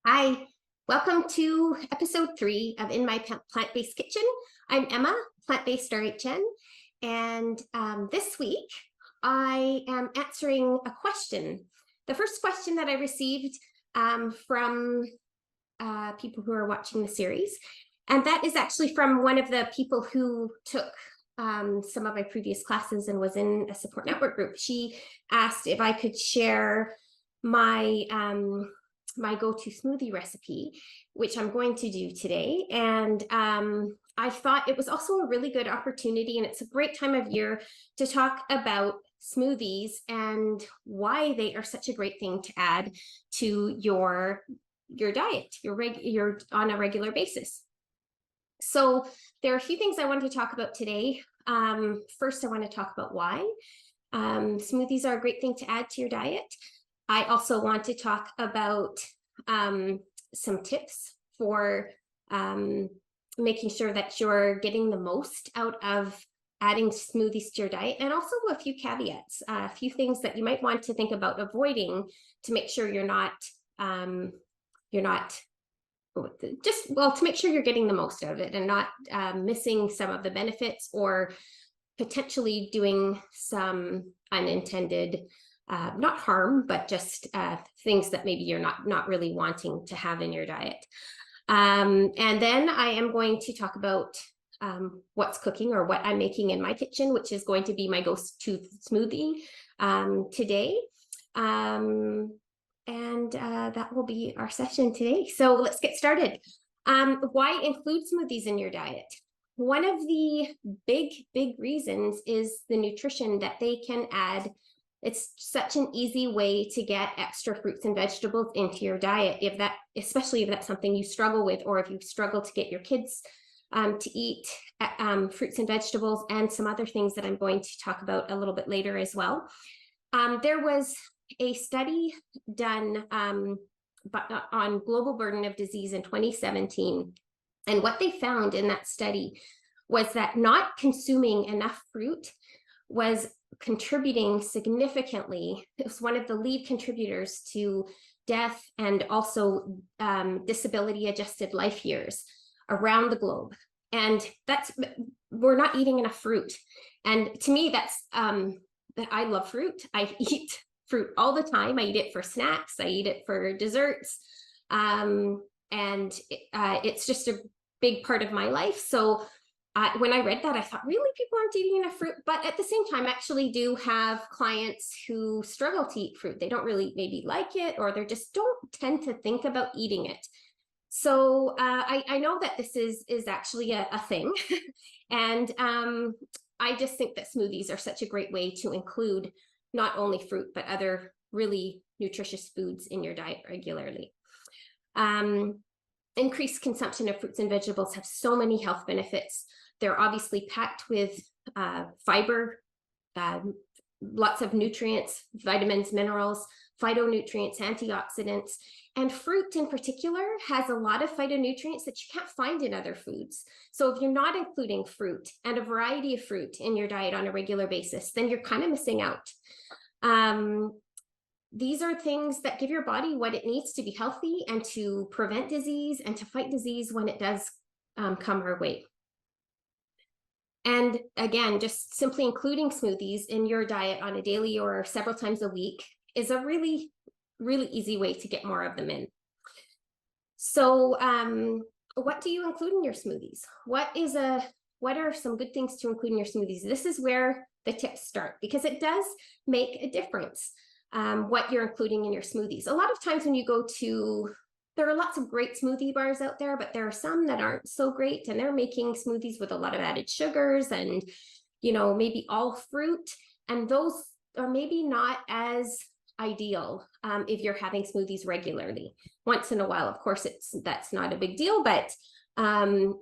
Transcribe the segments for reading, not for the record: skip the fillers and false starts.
Hi, welcome to episode 3 of In My Plant-Based Kitchen. I'm Emma, plant-based R.H.N, and this week I am answering a question. The first question that I received from people who are watching the series, and that is actually from one of the people who took some of my previous classes and was in a support network group. She asked if I could share my my go-to smoothie recipe, which I'm going to do today. And I thought it was also a really good opportunity, and it's a great time of year to talk about smoothies and why they are such a great thing to add to your diet, your on a regular basis. So there are a few things I want to talk about today. First, I want to talk about why smoothies are a great thing to add to your diet. I also want to talk about some tips for making sure that you're getting the most out of adding smoothies to your diet, and also a few caveats, a few things that you might want to think about avoiding to make sure you're not to make sure you're getting the most out of it and not missing some of the benefits or potentially doing some unintended not harm, but just things that maybe you're not really wanting to have in your diet. And then I am going to talk about what's cooking or what I'm making in my kitchen, which is going to be my go-to smoothie today. And that will be our session today. So let's get started. Why include smoothies in your diet? One of the big reasons is the nutrition that they can add. It's such an easy way to get extra fruits and vegetables into your diet, especially if that's something you struggle with, or if you struggle to get your kids to eat fruits and vegetables, and some other things that I'm going to talk about a little bit later as well. There was a study done on global burden of disease in 2017. And what they found in that study was that not consuming enough fruit was contributing significantly. It was one of the lead contributors to death and also disability adjusted life years around the globe. And we're not eating enough fruit. And to me, I love fruit. I eat fruit all the time. I eat it for snacks. I eat it for desserts. And it's just a big part of my life. So when I read that, I thought, really, people aren't eating enough fruit? But at the same time, I actually do have clients who struggle to eat fruit. They don't really maybe like it, or they just don't tend to think about eating it. So I know that this is actually a thing. And I just think that smoothies are such a great way to include not only fruit, but other really nutritious foods in your diet regularly. Increased consumption of fruits and vegetables have so many health benefits. They're obviously packed with fiber, lots of nutrients, vitamins, minerals, phytonutrients, antioxidants, and fruit in particular has a lot of phytonutrients that you can't find in other foods. So if you're not including fruit and a variety of fruit in your diet on a regular basis, then you're kind of missing out. These are things that give your body what it needs to be healthy and to prevent disease and to fight disease when it does come our way. And again, just simply including smoothies in your diet on a daily or several times a week is a really easy way to get more of them in. So what do you include in your smoothies? What are some good things to include in your smoothies? This is where the tips start, because it does make a difference what you're including in your smoothies. A lot of times when you go to, there are lots of great smoothie bars out there, but there are some that aren't so great, and they're making smoothies with a lot of added sugars and, maybe all fruit. And those are maybe not as ideal if you're having smoothies regularly. Once in a while, of course, that's not a big deal, but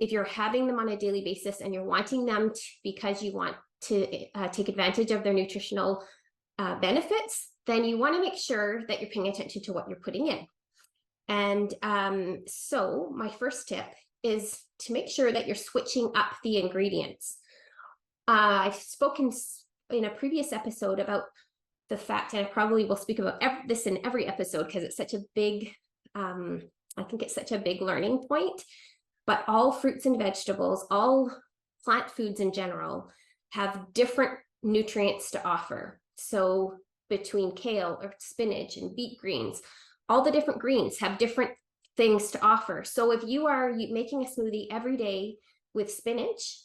if you're having them on a daily basis and you're wanting them because you want to take advantage of their nutritional benefits, then you want to make sure that you're paying attention to what you're putting in. And so my first tip is to make sure that you're switching up the ingredients. I've spoken in a previous episode about the fact, and I probably will speak about this in every episode because it's such a big I think it's such a big learning point, but all fruits and vegetables, all plant foods in general, have different nutrients to offer. So between kale or spinach and beet greens, all the different greens have different things to offer. So if you are making a smoothie every day with spinach,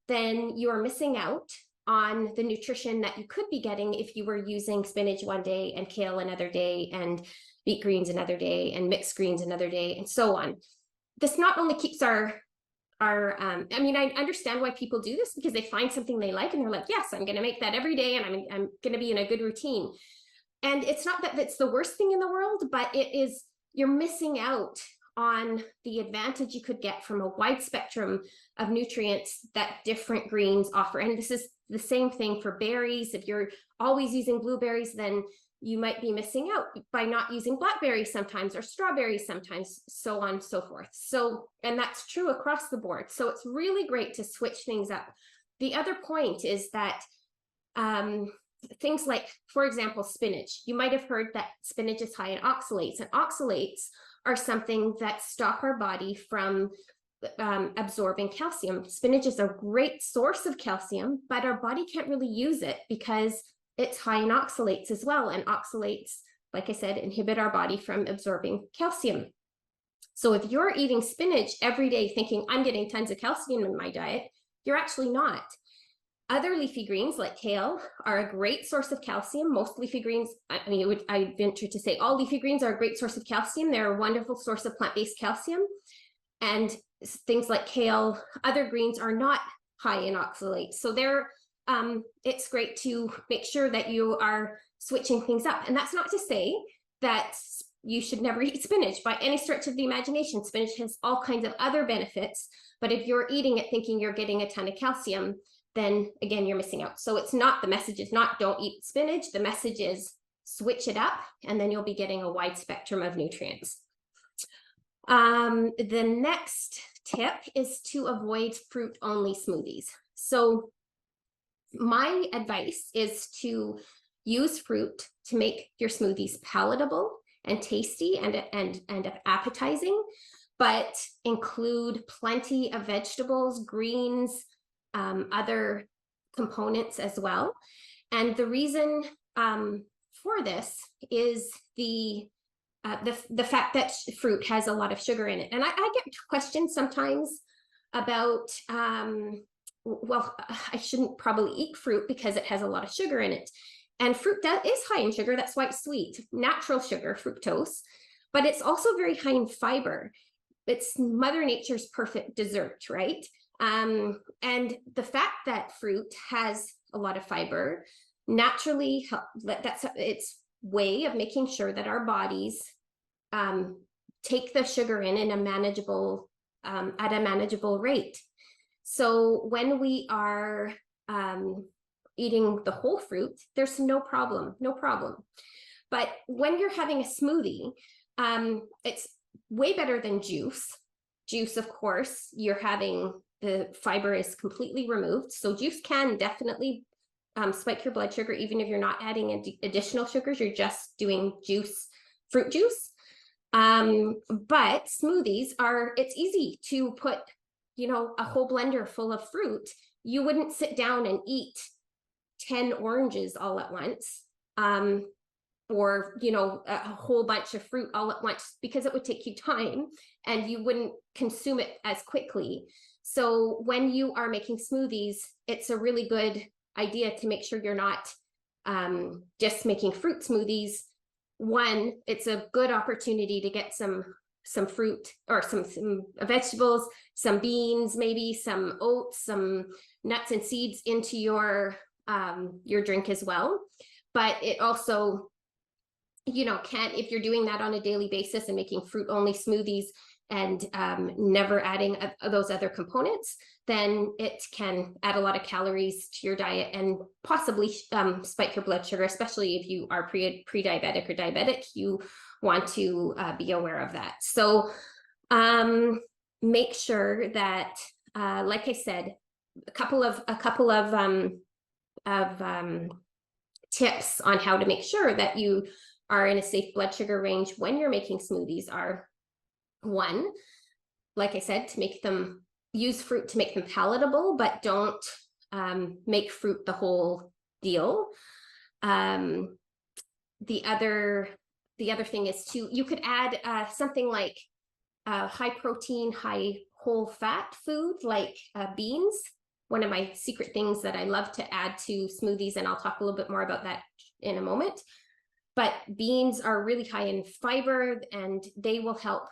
then you are missing out on the nutrition that you could be getting if you were using spinach one day and kale another day and beet greens another day and mixed greens another day and so on. This not only keeps I mean, I understand why people do this, because they find something they like and they're like, yes, I'm going to make that every day and I'm going to be in a good routine. And it's not that that's the worst thing in the world, but it is, you're missing out on the advantage you could get from a wide spectrum of nutrients that different greens offer. And this is the same thing for berries. If you're always using blueberries, then you might be missing out by not using blackberries sometimes, or strawberries sometimes, so on and so forth. So, and that's true across the board. So it's really great to switch things up. The other point is that things like, for example, spinach. You might have heard that spinach is high in oxalates, and oxalates are something that stop our body from absorbing calcium. Spinach is a great source of calcium, but our body can't really use it because it's high in oxalates as well. And oxalates, like I said, inhibit our body from absorbing calcium. So if you're eating spinach every day thinking, I'm getting tons of calcium in my diet, you're actually not. Other leafy greens like kale are a great source of calcium. Most leafy greens, I mean, I'd venture to say all leafy greens are a great source of calcium. They're a wonderful source of plant-based calcium. And things like kale, other greens are not high in oxalates. So it's great to make sure that you are switching things up. And that's not to say that you should never eat spinach by any stretch of the imagination. Spinach has all kinds of other benefits, but if you're eating it thinking you're getting a ton of calcium, then again, you're missing out. So it's not, the message is not don't eat spinach. The message is switch it up, and then you'll be getting a wide spectrum of nutrients. The next tip is to avoid fruit-only smoothies. So my advice is to use fruit to make your smoothies palatable and tasty and appetizing, but include plenty of vegetables, greens, other components as well. And the reason for this is the fact that fruit has a lot of sugar in it. And I get questions sometimes about, well, I shouldn't probably eat fruit because it has a lot of sugar in it. And fruit that is high in sugar, that's why it's sweet, natural sugar, fructose, but it's also very high in fiber. It's Mother Nature's perfect dessert, right? And the fact that fruit has a lot of fiber naturally, that's its way of making sure that our bodies take the sugar in a manageable, at a manageable rate. So when we are eating the whole fruit, there's no problem. But when you're having a smoothie, it's way better than juice. Juice, of course, you're having the fiber is completely removed. So juice can definitely spike your blood sugar, even if you're not adding additional sugars, you're just doing juice, fruit juice. But smoothies it's easy to put, a whole blender full of fruit. You wouldn't sit down and eat 10 oranges all at once, or, a whole bunch of fruit all at once, because it would take you time and you wouldn't consume it as quickly. So when you are making smoothies, it's a really good idea to make sure you're not just making fruit smoothies. One, it's a good opportunity to get some fruit or some vegetables, some beans, maybe some oats, some nuts and seeds into your drink as well. But it also, if you're doing that on a daily basis and making fruit only smoothies and never adding those other components, then it can add a lot of calories to your diet and possibly spike your blood sugar, especially if you are pre-diabetic or diabetic. You want to be aware of that. So make sure that, like I said, a couple of tips on how to make sure that you are in a safe blood sugar range when you're making smoothies are One, like I said, to make them, use fruit to make them palatable, but don't make fruit the whole deal. The other thing is you could add something like high protein, high whole fat food like beans. One of my secret things that I love to add to smoothies, and I'll talk a little bit more about that in a moment. But beans are really high in fiber, and they will help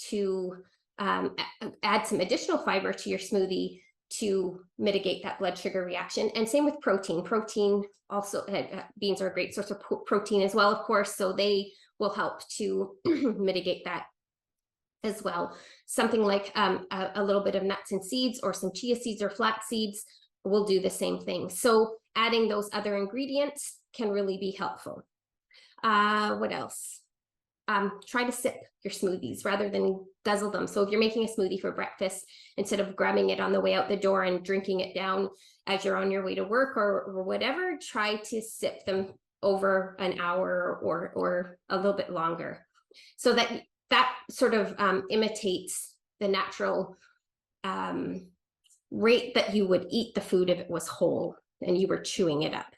to add some additional fiber to your smoothie to mitigate that blood sugar reaction. And same with protein. Protein also, beans are a great source of protein as well, of course, so they will help to mitigate that as well. Something like a little bit of nuts and seeds, or some chia seeds or flax seeds, will do the same thing. So adding those other ingredients can really be helpful. What else? Try to sip your smoothies rather than guzzle them. So if you're making a smoothie for breakfast, instead of grabbing it on the way out the door and drinking it down as you're on your way to work or whatever, try to sip them over an hour or a little bit longer, so that sort of imitates the natural rate that you would eat the food if it was whole and you were chewing it up.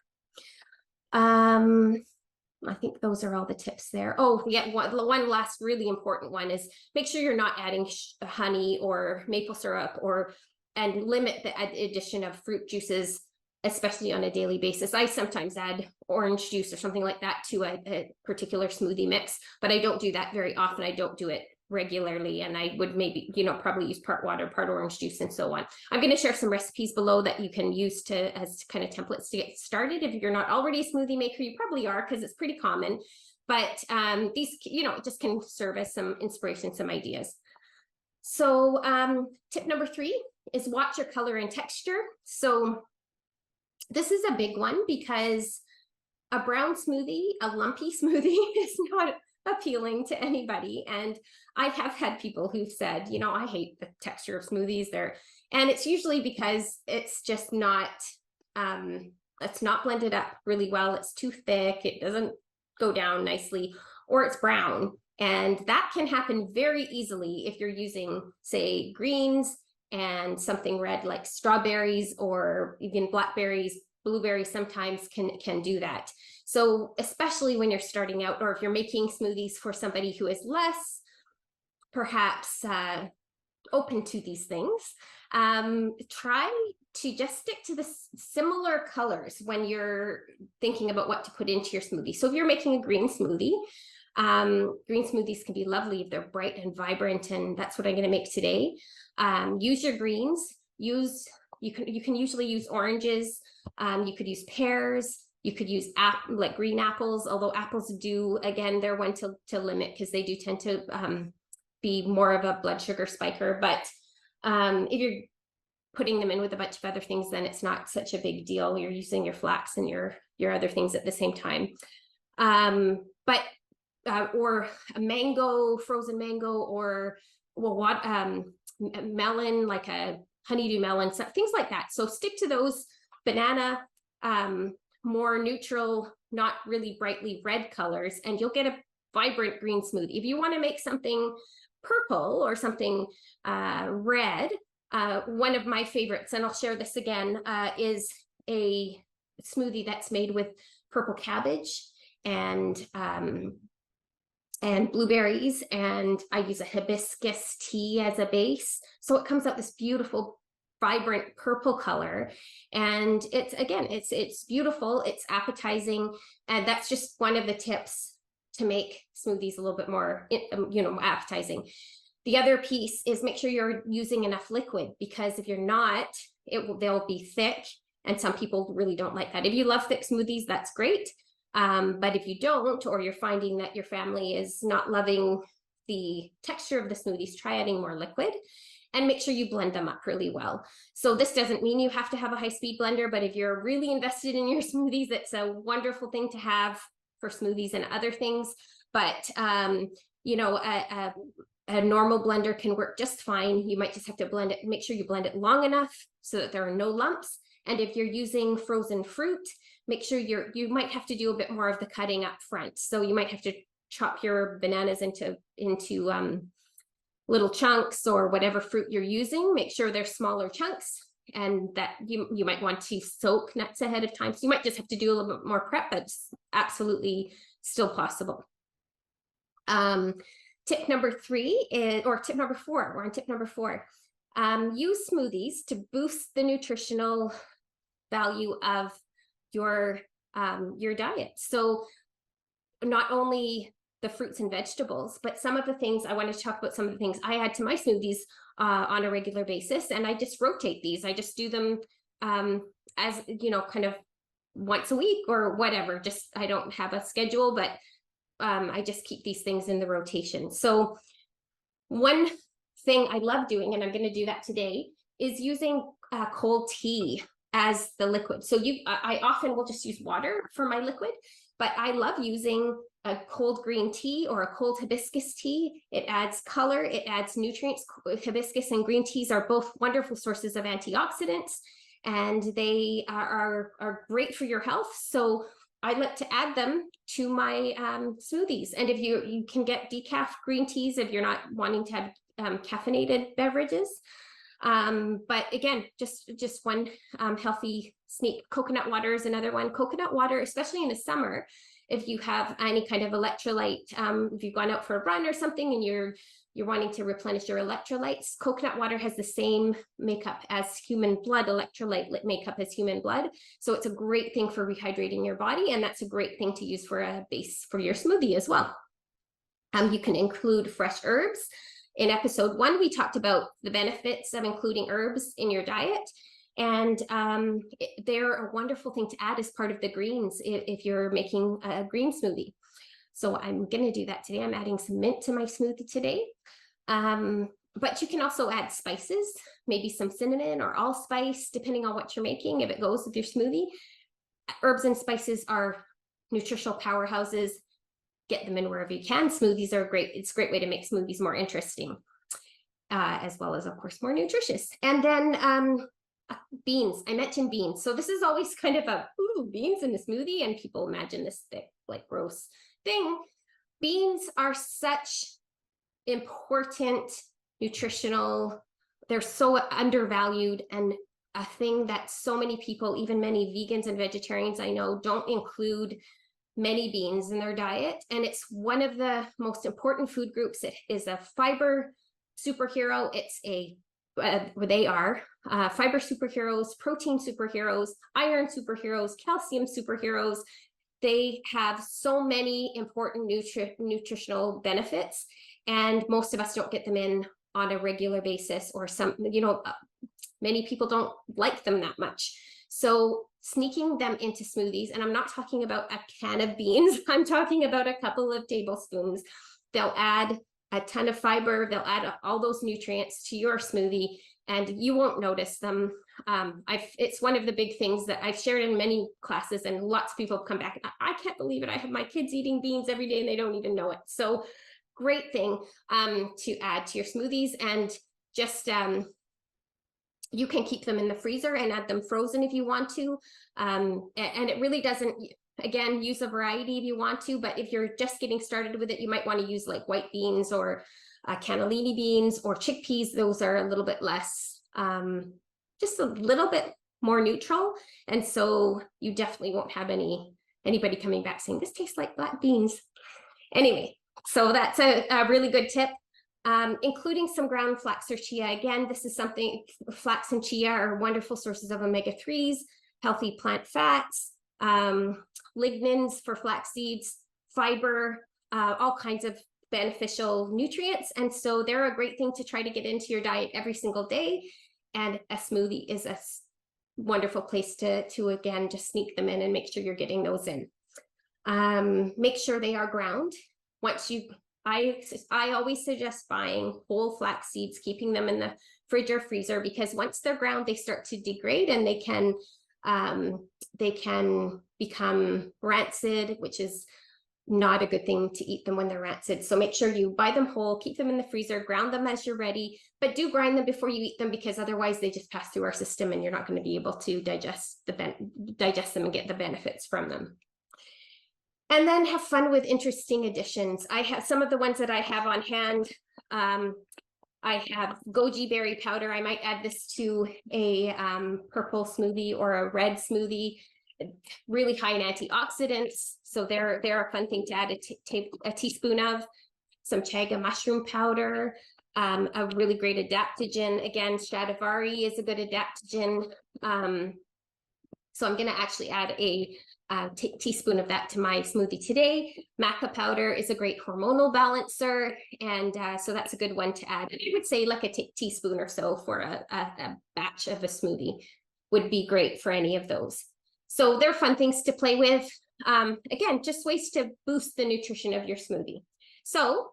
I think those are all the tips there. Oh, yeah, one last really important one is make sure you're not adding honey or maple syrup, and limit the addition of fruit juices, especially on a daily basis. I sometimes add orange juice or something like that to a particular smoothie mix, but I don't do that very often. I don't do it regularly, and I would maybe, probably use part water, part orange juice, and so on. I'm going to share some recipes below that you can use as kind of templates to get started. If you're not already a smoothie maker, you probably are, because it's pretty common, but these, just can serve as some inspiration, some ideas. So tip number 3 is watch your color and texture. So this is a big one, because a brown smoothie, a lumpy smoothie, is not appealing to anybody. And I have had people who've said, I hate the texture of smoothies there. And it's usually because it's just not, it's not blended up really well. It's too thick. It doesn't go down nicely, or it's brown. And that can happen very easily if you're using, say, greens and something red like strawberries, or even blackberries. Blueberries sometimes can do that. So especially when you're starting out, or if you're making smoothies for somebody who is less perhaps open to these things, try to just stick to the similar colors when you're thinking about what to put into your smoothie. So if you're making a green smoothie, green smoothies can be lovely if they're bright and vibrant, and that's what I'm going to make today. Use your greens. You can usually use oranges. You could use pears. You could use like green apples, although apples do, again, they're one to limit, because they do tend to be more of a blood sugar spiker. But if you're putting them in with a bunch of other things, then it's not such a big deal. You're using your flax and your other things at the same time. But or a mango, frozen mango, or melon, like a honeydew melon, things like that. So stick to those. Banana, more neutral, not really brightly red colors, and you'll get a vibrant green smoothie. If you want to make something purple or something red, one of my favorites, and I'll share this again, is a smoothie that's made with purple cabbage and blueberries, and I use a hibiscus tea as a base. So it comes out this beautiful, vibrant purple color, and it's beautiful, it's appetizing, and that's just one of the tips to make smoothies a little bit more appetizing. The other piece is make sure you're using enough liquid, because if you're not, they'll be thick, and some people really don't like that. If you love thick smoothies, that's great, but if you don't, or you're finding that your family is not loving the texture of the smoothies, try adding more liquid. And make sure you blend them up really well. So this doesn't mean you have to have a high-speed blender, but if you're really invested in your smoothies, it's a wonderful thing to have for smoothies and other things. But a normal blender can work just fine. You might just have to blend it, make sure you blend it long enough so that there are no lumps. And if you're using frozen fruit, make sure you might have to do a bit more of the cutting up front. So you might have to chop your bananas into little chunks or whatever fruit you're using, make sure they're smaller chunks, and that you might want to soak nuts ahead of time. So you might just have to do a little bit more prep, but it's absolutely still possible. Tip number 3 is, or tip number 4, we're on tip number 4. Use smoothies to boost the nutritional value of your diet. So not only the fruits and vegetables, but some of the things I want to talk about, some of the things I add to my smoothies on a regular basis, and I just rotate these. I just do them as, kind of once a week or whatever. Just, I don't have a schedule, but I just keep these things in the rotation. So one thing I love doing, and I'm going to do that today, is using cold tea as the liquid. So I often will just use water for my liquid, but I love using a cold green tea or a cold hibiscus tea. It adds color, it adds nutrients. Hibiscus and green teas are both wonderful sources of antioxidants, and they are great for your health. So I like to add them to my smoothies. And if you can get decaf green teas if you're not wanting to have caffeinated beverages. But again, just one healthy sneak. Coconut water is another one. Coconut water, especially in the summer, if you have any kind of electrolyte, if you've gone out for a run or something and you're wanting to replenish your electrolytes, coconut water has the same makeup as human blood, electrolyte makeup as human blood. So it's a great thing for rehydrating your body, and that's a great thing to use for a base for your smoothie as well. You can include fresh herbs. In episode 1, we talked about the benefits of including herbs in your diet, and they're a wonderful thing to add as part of the greens if you're making a green smoothie. So I'm going to do that today. I'm adding some mint to my smoothie today. But you can also add spices, maybe some cinnamon or allspice, depending on what you're making, if it goes with your smoothie. Herbs and spices are nutritional powerhouses. Get them in wherever you can. Smoothies are great. It's a great way to make smoothies more interesting, as well as, of course, more nutritious. And then beans. I mentioned beans. So this is always kind of a, ooh, beans in a smoothie, and people imagine this thick, like gross thing. Beans are such important nutritional, they're so undervalued, and a thing that so many people, even many vegans and vegetarians I know, don't include many beans in their diet. And it's one of the most important food groups. It is a fiber superhero. It's they are fiber superheroes, protein superheroes, iron superheroes, calcium superheroes. They have so many important nutritional benefits, and most of us don't get them in on a regular basis, or many people don't like them that much. So sneaking them into smoothies, and I'm not talking about a can of beans, I'm talking about a couple of tablespoons. They'll add a ton of fiber, they'll add all those nutrients to your smoothie, and you won't notice them. It's one of the big things that I've shared in many classes, and lots of people have come back. I can't believe it. I have my kids eating beans every day and they don't even know it. So great thing to add to your smoothies. And just you can keep them in the freezer and add them frozen if you want to. And it really doesn't, again, use a variety if you want to, but if you're just getting started with it, you might want to use like white beans or cannellini beans or chickpeas. Those are a little bit less, just a little bit more neutral. And so you definitely won't have anybody coming back saying, this tastes like black beans. Anyway, so that's a really good tip. Including some ground flax or chia. Again, this is something, flax and chia are wonderful sources of omega-3s, healthy plant fats, lignans for flax seeds, fiber, all kinds of beneficial nutrients. And so they're a great thing to try to get into your diet every single day. And a smoothie is a wonderful place to again, just sneak them in and make sure you're getting those in. Make sure they are ground. I always suggest buying whole flax seeds, keeping them in the fridge or freezer, because once they're ground, they start to degrade and they can become rancid, which is not a good thing to eat them when they're rancid. So make sure you buy them whole, keep them in the freezer, ground them as you're ready, but do grind them before you eat them, because otherwise they just pass through our system and you're not going to be able to digest them and get the benefits from them. And then have fun with interesting additions. I have some of the ones that I have on hand I have goji berry powder. I might add this to a purple smoothie or a red smoothie. Really high in antioxidants, so they're a fun thing to add a teaspoon of. Some chaga mushroom powder, a really great adaptogen. Again, Stradivari is a good adaptogen. So I'm going to actually add a teaspoon of that to my smoothie today. Maca powder is a great hormonal balancer, and so that's a good one to add. I would say like a teaspoon or so for a batch of a smoothie would be great for any of those. So they're fun things to play with. Again, just ways to boost the nutrition of your smoothie. So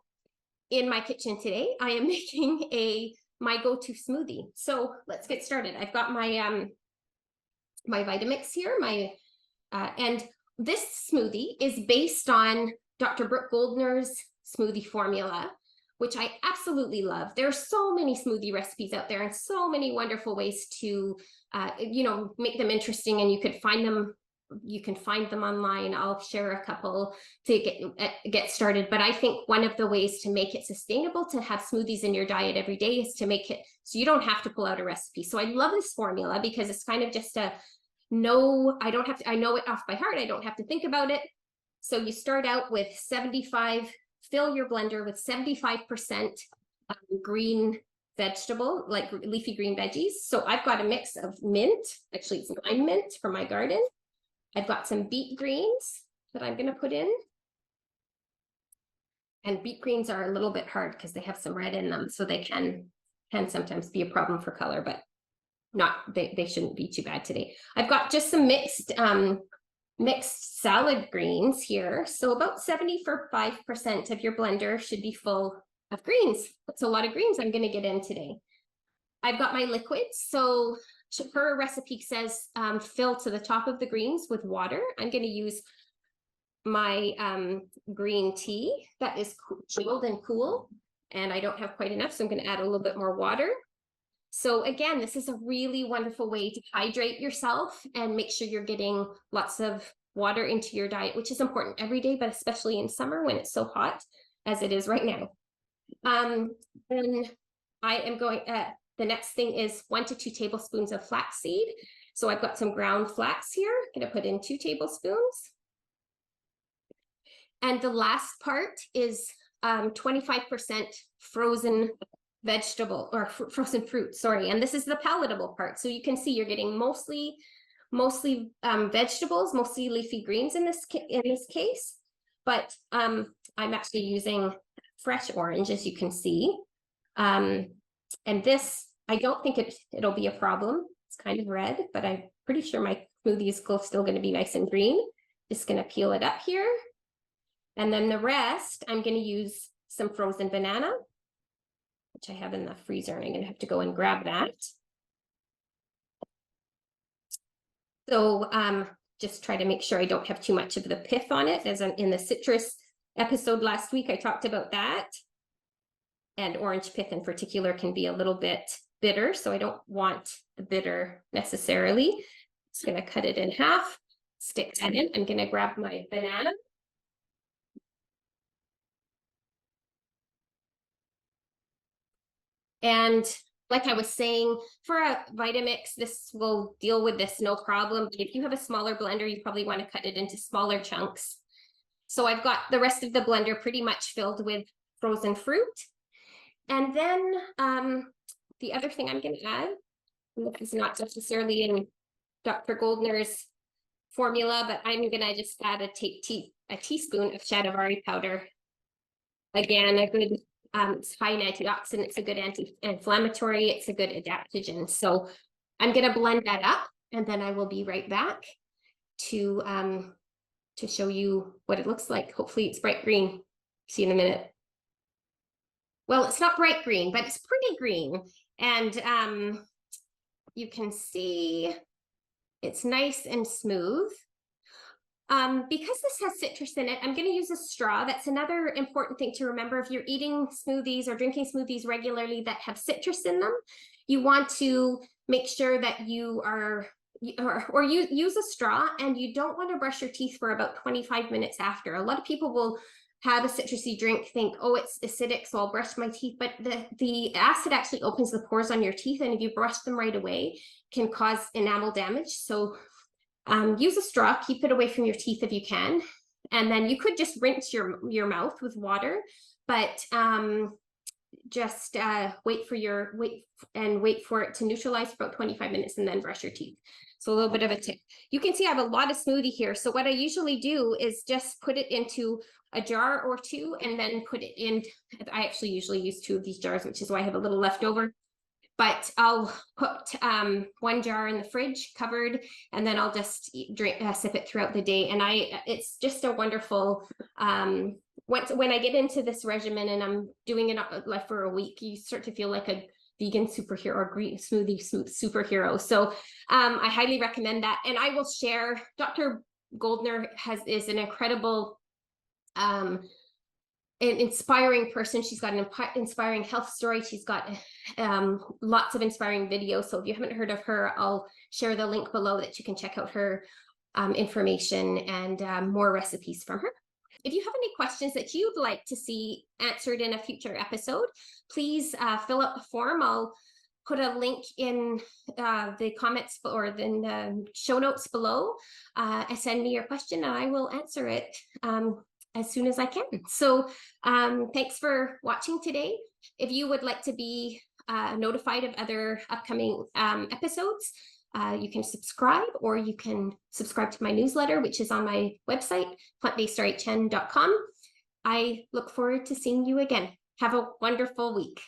in my kitchen today, I am making my go-to smoothie. So let's get started. I've got my my Vitamix here, and this smoothie is based on Dr. Brooke Goldner's smoothie formula, which I absolutely love. There are so many smoothie recipes out there and so many wonderful ways to, make them interesting, and you can find them online. I'll share a couple to get started. But I think one of the ways to make it sustainable to have smoothies in your diet every day is to make it so you don't have to pull out a recipe. So I love this formula because it's kind of just I know it off by heart. I don't have to think about it. So you start out with 75, fill your blender with 75% green vegetable, like leafy green veggies. So I've got a mix of mint, actually it's lime mint from my garden. I've got some beet greens that I'm going to put in. And beet greens are a little bit hard because they have some red in them, so they can sometimes be a problem for color, but they shouldn't be too bad today. I've got just some mixed salad greens here. So about 75% of your blender should be full of greens. That's a lot of greens I'm going to get in today. I've got my liquids. So her recipe says fill to the top of the greens with water. I'm going to use my green tea that is chilled and cool, and I don't have quite enough, so I'm going to add a little bit more water. So again, this is a really wonderful way to hydrate yourself and make sure you're getting lots of water into your diet, which is important every day, but especially in summer when it's so hot as it is right now. Then I am going, the next thing is 1 to 2 tablespoons of flaxseed. So I've got some ground flax here. I'm going to put in 2 tablespoons. And the last part is 25% frozen vegetable or frozen fruit, sorry. And this is the palatable part. So you can see you're getting mostly vegetables, mostly leafy greens in this case. But I'm actually using fresh orange, as you can see. And this, I don't think it'll be a problem. It's kind of red, but I'm pretty sure my smoothie is still going to be nice and green. Just going to peel it up here. And then the rest, I'm going to use some frozen banana, which I have in the freezer, and I'm going to have to go and grab that. So just try to make sure I don't have too much of the pith on it. As in the citrus episode last week, I talked about that. And orange pith in particular can be a little bit bitter, so I don't want the bitter necessarily. Just going to cut it in half, stick that in. I'm going to grab my banana. And like I was saying, for a Vitamix, this will deal with this no problem. But if you have a smaller blender, you probably want to cut it into smaller chunks. So I've got the rest of the blender pretty much filled with frozen fruit. And then the other thing I'm going to add, is not necessarily in Dr. Goldner's formula, but I'm going to just add a teaspoon of Stradivari powder. Again, a good it's high in antioxidant, it's a good anti-inflammatory, it's a good adaptogen. So I'm going to blend that up, and then I will be right back to show you what it looks like. Hopefully it's bright green. See you in a minute. Well, it's not bright green, but it's pretty green. And you can see it's nice and smooth. Because this has citrus in it, I'm going to use a straw. That's another important thing to remember. If you're eating smoothies or drinking smoothies regularly that have citrus in them, you want to make sure that you use a straw, and you don't want to brush your teeth for about 25 minutes after. A lot of people will have a citrusy drink, think, oh, it's acidic, so I'll brush my teeth. But the acid actually opens the pores on your teeth, and if you brush them right away, can cause enamel damage. So use a straw, keep it away from your teeth if you can. And then you could just rinse your mouth with water, but just wait for it to neutralize for about 25 minutes and then brush your teeth. So a little bit of a tip. You can see I have a lot of smoothie here. So what I usually do is just put it into a jar or two and then put it in. I actually usually use 2 of these jars, which is why I have a little left over. But I'll put 1 jar in the fridge covered, and then I'll just sip it throughout the day. And it's just a wonderful, when I get into this regimen and I'm doing it like for a week, you start to feel like a vegan superhero or green smoothie superhero. So I highly recommend that. And I will share, Dr. Goldner is an incredible, an inspiring person. She's got an inspiring health story. She's got lots of inspiring videos. So if you haven't heard of her, I'll share the link below that you can check out her information and more recipes from her. If you have any questions that you'd like to see answered in a future episode, please fill out the form. I'll put a link in the comments or in the show notes below. Send me your question and I will answer it as soon as I can. So thanks for watching today. If you would like to be notified of other upcoming episodes, you can subscribe, or you can subscribe to my newsletter, which is on my website, plantbasedrhn.com. I look forward to seeing you again. Have a wonderful week.